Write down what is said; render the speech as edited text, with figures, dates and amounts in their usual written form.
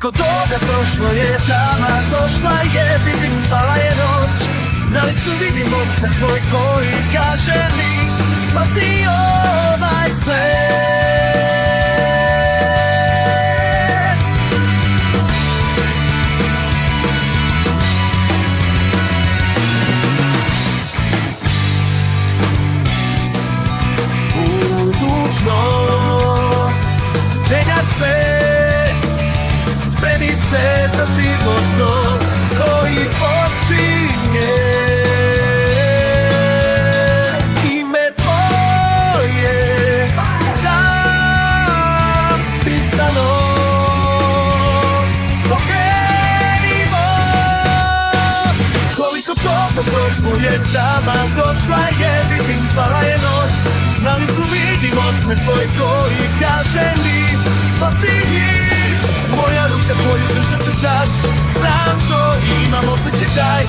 Koliko toga prošlo je, tama došla je, vidim pala je noć. Na licu vidim osmeh tvoj koji kaže mi spasi ovaj svet. Budućnost menja sve, spremi se za život nov koji počinje. Ime tvoje zapisano, pokrenimo. Koliko toga prošlo je, taman došla je, vidim pala je noć. Na licu vidim osmeh tvoj koji kaže mi spasi. Moja ruka tvoju držat će sad, znam to, imam osjećaj taj.